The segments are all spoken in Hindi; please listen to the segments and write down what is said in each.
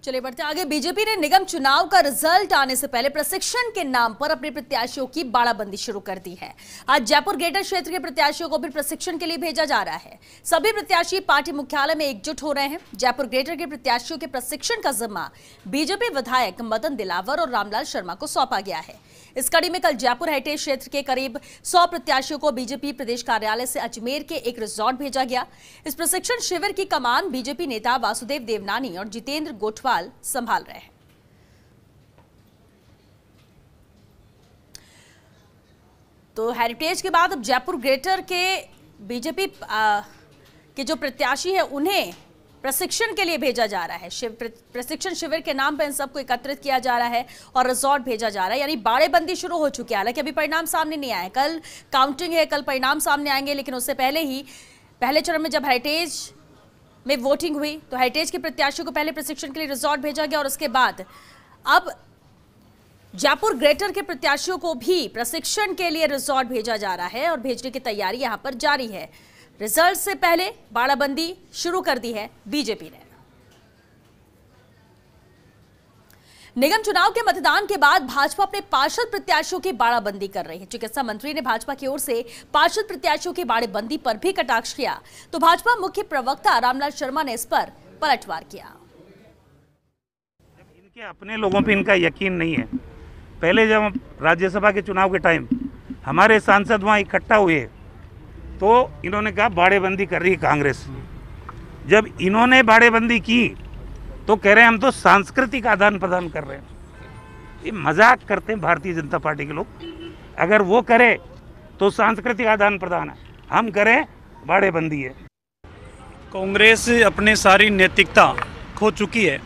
चलिए बढ़ते आगे। बीजेपी ने निगम चुनाव का रिजल्ट आने से पहले प्रशिक्षण के नाम पर अपने प्रत्याशियों की बाड़ाबंदी शुरू कर दी है। आज जयपुर ग्रेटर क्षेत्र के प्रत्याशियों को भी प्रशिक्षण के लिए भेजा जा रहा है। सभी प्रत्याशी पार्टी मुख्यालय में एकजुट हो रहे हैं। जयपुर ग्रेटर के प्रत्याशियों के प्रशिक्षण का जिम्मा बीजेपी विधायक मदन दिलावर और रामलाल शर्मा को सौंपा गया है। इस कड़ी में कल जयपुर हेरिटेज क्षेत्र के करीब 100 प्रत्याशियों को बीजेपी प्रदेश कार्यालय से अजमेर के एक रिजॉर्ट भेजा गया। इस प्रशिक्षण शिविर की कमान बीजेपी नेता वासुदेव देवनानी और जितेंद्र गोठवाल संभाल रहे हैं। तो हेरिटेज के बाद अब जयपुर ग्रेटर के बीजेपी के जो प्रत्याशी है उन्हें प्रशिक्षण के लिए भेजा जा रहा है। प्रशिक्षण शिविर के नाम पर इन सबको एकत्रित किया जा रहा है और रिजॉर्ट भेजा जा रहा है। यानी बाड़ेबंदी शुरू हो चुकी है। हालांकि अभी परिणाम सामने नहीं आए, कल काउंटिंग है, कल परिणाम सामने आएंगे, लेकिन उससे पहले ही पहले चरण में जब हेरिटेज में वोटिंग हुई तो हेरिटेज के प्रत्याशियों को पहले प्रशिक्षण के लिए रिजॉर्ट भेजा गया और उसके बाद अब जयपुर ग्रेटर के प्रत्याशियों को भी प्रशिक्षण के लिए रिजॉर्ट भेजा जा रहा है और भेजने की तैयारी यहां पर जारी है। रिजल्ट से पहले बाड़ाबंदी शुरू कर दी है बीजेपी ने। निगम चुनाव के मतदान के बाद भाजपा अपने पार्षद प्रत्याशियों की बाड़ाबंदी कर रही है। चिकित्सा मंत्री ने भाजपा की ओर से पार्षद प्रत्याशियों की बाड़ेबंदी पर भी कटाक्ष किया तो भाजपा मुख्य प्रवक्ता रामलाल शर्मा ने इस पर पलटवार किया। इनके अपने लोगों पे इनका यकीन नहीं है। पहले जब राज्यसभा के चुनाव के टाइम हमारे सांसद वहाँ इकट्ठा हुए तो इन्होंने कहा बाड़ेबंदी कर रही है कांग्रेस। जब इन्होंने बाड़ेबंदी की तो कह रहे हैं हम तो सांस्कृतिक आदान प्रदान कर रहे हैं। ये मजाक करते हैं भारतीय जनता पार्टी के लोग। अगर वो करे तो सांस्कृतिक आदान प्रदान है, हम करें बाड़ेबंदी है। कांग्रेस अपने सारी नैतिकता खो चुकी है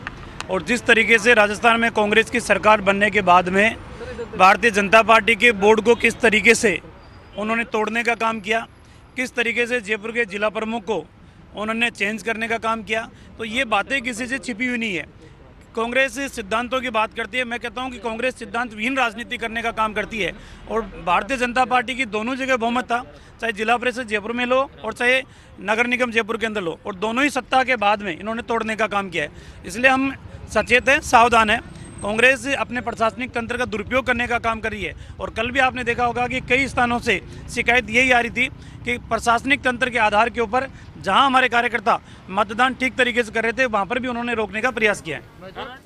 और जिस तरीके से राजस्थान में कांग्रेस की सरकार बनने के बाद में भारतीय जनता पार्टी के बोर्ड को किस तरीके से उन्होंने तोड़ने का काम किया, किस तरीके से जयपुर के जिला प्रमुख को उन्होंने चेंज करने का काम किया, तो ये बातें किसी से छिपी हुई नहीं है। कांग्रेस सिद्धांतों की बात करती है। मैं कहता हूं कि कांग्रेस सिद्धांत विहीन राजनीति करने का काम करती है और भारतीय जनता पार्टी की दोनों जगह बहुमत था, चाहे जिला परिषद जयपुर में लो और चाहे नगर निगम जयपुर के अंदर लो, और दोनों ही सत्ता के बाद में इन्होंने तोड़ने का काम किया है। इसलिए हम सचेत हैं, सावधान हैं। कांग्रेस अपने प्रशासनिक तंत्र का दुरुपयोग करने का काम कर रही है और कल भी आपने देखा होगा कि कई स्थानों से शिकायत यही आ रही थी कि प्रशासनिक तंत्र के आधार के ऊपर जहां हमारे कार्यकर्ता मतदान ठीक तरीके से कर रहे थे वहां पर भी उन्होंने रोकने का प्रयास किया है।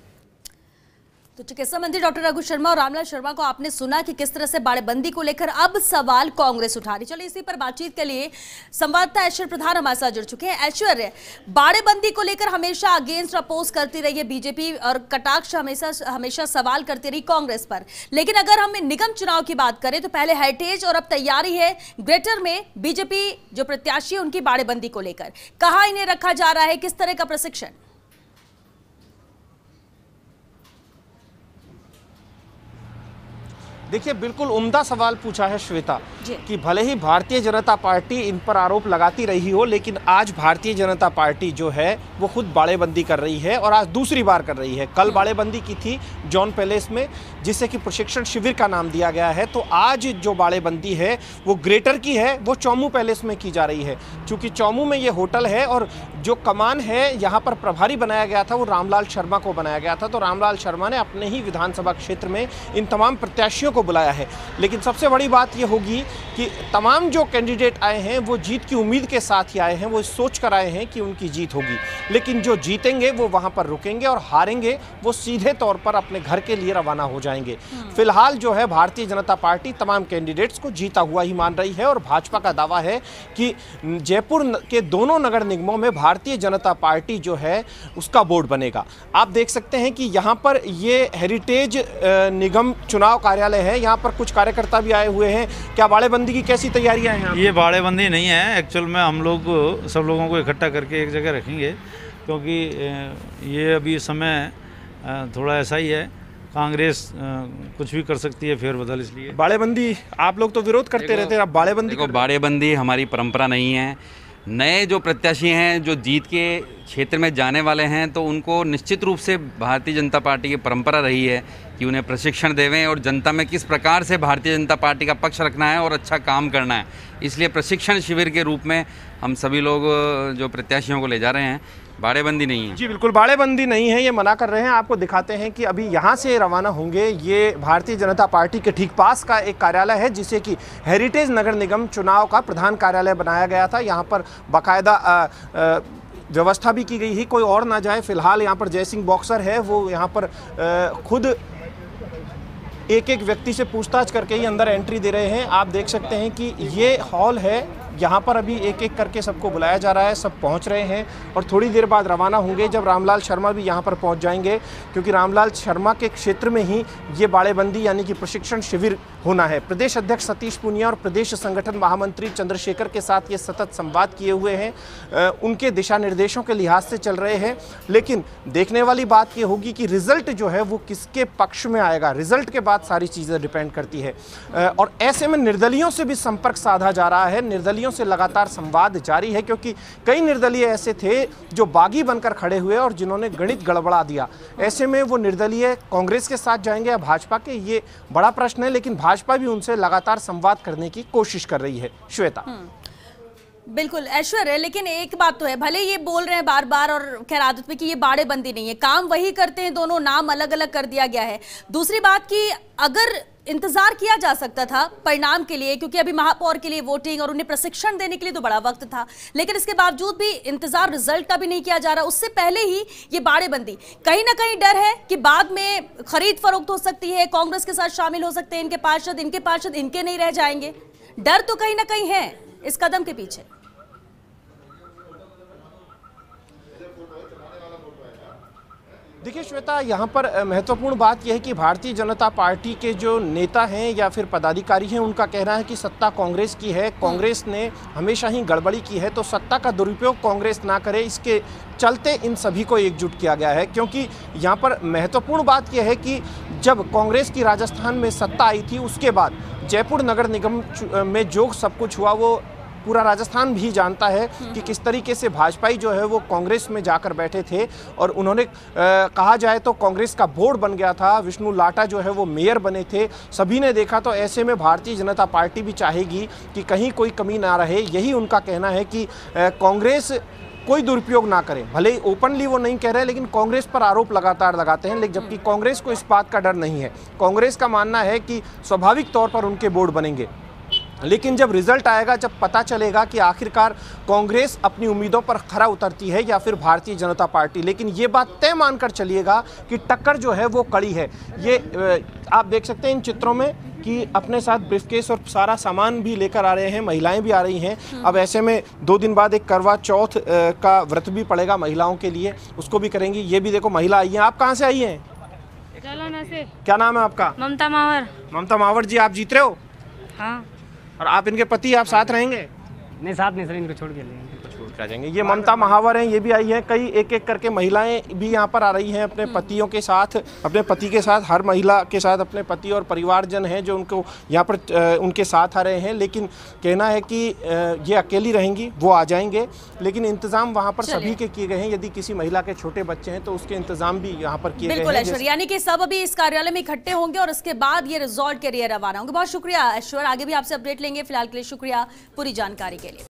तो चिकित्सा मंत्री डॉक्टर रघु शर्मा और रामलाल शर्मा को आपने सुना कि किस तरह से बाड़ेबंदी को लेकर अब सवाल कांग्रेस उठा रही। चलिए इसी पर बातचीत के लिए संवाददाता ऐश्वर्य प्रधान हमारे साथ जुड़ चुके हैं। ऐश्वर्य, बाड़ेबंदी को लेकर हमेशा अगेंस्ट अपोज करती रही है बीजेपी और कटाक्ष हमेशा सवाल करती रही कांग्रेस पर, लेकिन अगर हम निगम चुनाव की बात करें तो पहले हेरिटेज और अब तैयारी है ग्रेटर में बीजेपी जो प्रत्याशी है उनकी बाड़ेबंदी को लेकर। कहाँ इन्हें रखा जा रहा है, किस तरह का प्रशिक्षण? देखिए, बिल्कुल उम्दा सवाल पूछा है श्वेता कि भले ही भारतीय जनता पार्टी इन पर आरोप लगाती रही हो, लेकिन आज भारतीय जनता पार्टी जो है वो खुद बाड़ेबंदी कर रही है और आज दूसरी बार कर रही है। कल बाड़ेबंदी की थी जॉन पैलेस में, जिसे कि प्रशिक्षण शिविर का नाम दिया गया है। तो आज जो बाड़ेबंदी है वो ग्रेटर की है, वो चौमू पैलेस में की जा रही है। चूँकि चौमू में ये होटल है और जो कमान है यहाँ पर प्रभारी बनाया गया था वो रामलाल शर्मा को बनाया गया था। तो रामलाल शर्मा ने अपने ही विधानसभा क्षेत्र में इन तमाम प्रत्याशियों को बुलाया है। लेकिन सबसे बड़ी बात यह होगी कि तमाम जो कैंडिडेट आए हैं वो जीत की उम्मीद के साथ ही आए हैं, वो सोच कर आए हैं कि उनकी जीत होगी। लेकिन जो जीतेंगे वो वहां पर रुकेंगे और हारेंगे वो सीधे तौर पर अपने घर के लिए रवाना हो जाएंगे। फिलहाल जो है भारतीय जनता पार्टी तमाम कैंडिडेट्स को जीता हुआ ही मान रही है और भाजपा का दावा है कि जयपुर के दोनों नगर निगमों में भारतीय जनता पार्टी जो है उसका बोर्ड बनेगा। आप देख सकते हैं कि यहाँ पर ये हेरिटेज निगम चुनाव कार्यालय है, यहाँ पर कुछ कार्यकर्ता भी आए हुए हैं। क्या बाड़ेबंदी की कैसी तैयारियां हैं? ये बाड़ेबंदी नहीं है, एक्चुअल में हम लोग सब लोगों को इकट्ठा करके एक जगह रखेंगे, क्योंकि ये अभी समय थोड़ा ऐसा ही है, कांग्रेस कुछ भी कर सकती है फेरबदल, इसलिए बाड़ेबंदी आप लोग तो विरोध करते रहते हैं। अब बाड़ेबंदी हमारी परंपरा नहीं है। नए जो प्रत्याशी हैं जो जीत के क्षेत्र में जाने वाले हैं तो उनको निश्चित रूप से भारतीय जनता पार्टी की परंपरा रही है कि उन्हें प्रशिक्षण देवें और जनता में किस प्रकार से भारतीय जनता पार्टी का पक्ष रखना है और अच्छा काम करना है। इसलिए प्रशिक्षण शिविर के रूप में हम सभी लोग जो प्रत्याशियों को ले जा रहे हैं बाड़ेबंदी नहीं है। जी बिल्कुल, बाड़ेबंदी नहीं है, ये मना कर रहे हैं। आपको दिखाते हैं कि अभी यहाँ से रवाना होंगे। ये भारतीय जनता पार्टी के ठीक पास का एक कार्यालय है जिसे कि हेरिटेज नगर निगम चुनाव का प्रधान कार्यालय बनाया गया था। यहाँ पर बाकायदा व्यवस्था भी की गई है, कोई और ना जाए। फिलहाल यहाँ पर जयसिंह बॉक्सर है, वो यहाँ पर खुद एक एक व्यक्ति से पूछताछ करके ही अंदर एंट्री दे रहे हैं। आप देख सकते हैं कि ये हॉल है, यहाँ पर अभी एक एक करके सबको बुलाया जा रहा है, सब पहुँच रहे हैं और थोड़ी देर बाद रवाना होंगे जब रामलाल शर्मा भी यहाँ पर पहुँच जाएंगे, क्योंकि रामलाल शर्मा के क्षेत्र में ही ये बाड़ेबंदी यानी कि प्रशिक्षण शिविर होना है। प्रदेश अध्यक्ष सतीश पूनिया और प्रदेश संगठन महामंत्री चंद्रशेखर के साथ ये सतत संवाद किए हुए हैं, उनके दिशा निर्देशों के लिहाज से चल रहे हैं। लेकिन देखने वाली बात ये होगी कि रिजल्ट जो है वो किसके पक्ष में आएगा। रिजल्ट के बाद सारी चीज़ें डिपेंड करती है और ऐसे में निर्दलियों से भी संपर्क साधा जा रहा है। निर्दलियों से लगातार संवाद जारी है, क्योंकि कई निर्दलीय ऐसे थे जो बागी बनकर खड़े हुए और जिन्होंने गणित गड़बड़ा दिया। ऐसे में वो निर्दलीय कांग्रेस के साथ जाएंगे या भाजपा के, ये बड़ा प्रश्न है। लेकिन भाजपा भी उनसे लगातार संवाद करने की कोशिश कर रही है। श्वेता। बिल्कुल ऐश्वर्य, लेकिन एक बात तो है, भले ये बोल रहे हैं बार बार और खैर आदत में कि ये बाड़ेबंदी नहीं है, काम वही करते हैं, दोनों नाम अलग अलग कर दिया गया है। दूसरी बात कि अगर इंतजार किया जा सकता था परिणाम के लिए, क्योंकि अभी महापौर के लिए वोटिंग और उन्हें प्रशिक्षण देने के लिए तो बड़ा वक्त था, लेकिन इसके बावजूद भी इंतजार रिजल्ट का भी नहीं किया जा रहा। उससे पहले ही ये बाड़ेबंदी, कहीं ना कहीं डर है कि बाद में खरीद फरोख्त हो सकती है, कांग्रेस के साथ शामिल हो सकते हैं इनके पार्षद इनके नहीं रह जाएंगे। डर तो कहीं ना कहीं है इस कदम के पीछे। देखिए श्वेता, यहाँ पर महत्वपूर्ण बात यह है कि भारतीय जनता पार्टी के जो नेता हैं या फिर पदाधिकारी हैं, उनका कहना है कि सत्ता कांग्रेस की है, कांग्रेस ने हमेशा ही गड़बड़ी की है, तो सत्ता का दुरुपयोग कांग्रेस ना करे, इसके चलते इन सभी को एकजुट किया गया है। क्योंकि यहाँ पर महत्वपूर्ण बात यह है कि जब कांग्रेस की राजस्थान में सत्ता आई थी, उसके बाद जयपुर नगर निगम में जो सब कुछ हुआ वो पूरा राजस्थान भी जानता है कि किस तरीके से भाजपाई जो है वो कांग्रेस में जाकर बैठे थे और उन्होंने कहा जाए तो कांग्रेस का बोर्ड बन गया था। विष्णु लाटा जो है वो मेयर बने थे, सभी ने देखा। तो ऐसे में भारतीय जनता पार्टी भी चाहेगी कि कहीं कोई कमी ना रहे। यही उनका कहना है कि कांग्रेस कोई दुरुपयोग ना करे। भले ही ओपनली वो नहीं कह रहे, लेकिन कांग्रेस पर आरोप लगातार लगाते हैं। लेकिन जबकि कांग्रेस को इस बात का डर नहीं है। कांग्रेस का मानना है कि स्वाभाविक तौर पर उनके बोर्ड बनेंगे, लेकिन जब रिजल्ट आएगा, जब पता चलेगा कि आखिरकार कांग्रेस अपनी उम्मीदों पर खरा उतरती है या फिर भारतीय जनता पार्टी, लेकिन ये बात तय मानकर चलिएगा कि टक्कर जो है वो कड़ी है। ये आप देख सकते हैं इन चित्रों में कि अपने साथ ब्रीफकेस और सारा सामान भी लेकर आ रहे हैं, महिलाएं भी आ रही हैं। अब ऐसे में 2 दिन बाद एक करवा चौथ का व्रत भी पड़ेगा महिलाओं के लिए, उसको भी करेंगी। ये भी देखो महिला आई हैं। आप कहाँ से आई हैं? से। क्या नाम है आपका? ममता मावर। ममता मावर जी, आप जीत रहे हो? हाँ। और आप इनके पति, आप साथ रहेंगे? नहीं, साथ नहीं सर, इनको छोड़ के लेंगे। क्या जाएंगे। ये ममता महावर हैं, ये भी आई हैं। कई एक एक करके महिलाएं भी यहाँ पर आ रही हैं अपने पतियों के साथ, अपने पति के साथ। हर महिला के साथ अपने पति और परिवारजन हैं जो उनको यहाँ पर उनके साथ आ रहे हैं। लेकिन कहना है कि ये अकेली रहेंगी, वो आ जाएंगे, लेकिन इंतजाम वहाँ पर सभी के किए गए हैं। यदि किसी महिला के छोटे बच्चे हैं तो उसके इंतजाम भी यहाँ पर किए गए हैं। बिल्कुल ऐश्वर्य, यानी कि सब अभी इस कार्यालय में इकट्ठे होंगे और उसके बाद ये रिजॉल्ट के लिए रवाना होंगे। बहुत शुक्रिया ऐश्वर्य, आगे भी आपसे अपडेट लेंगे। फिलहाल के लिए शुक्रिया पूरी जानकारी के लिए।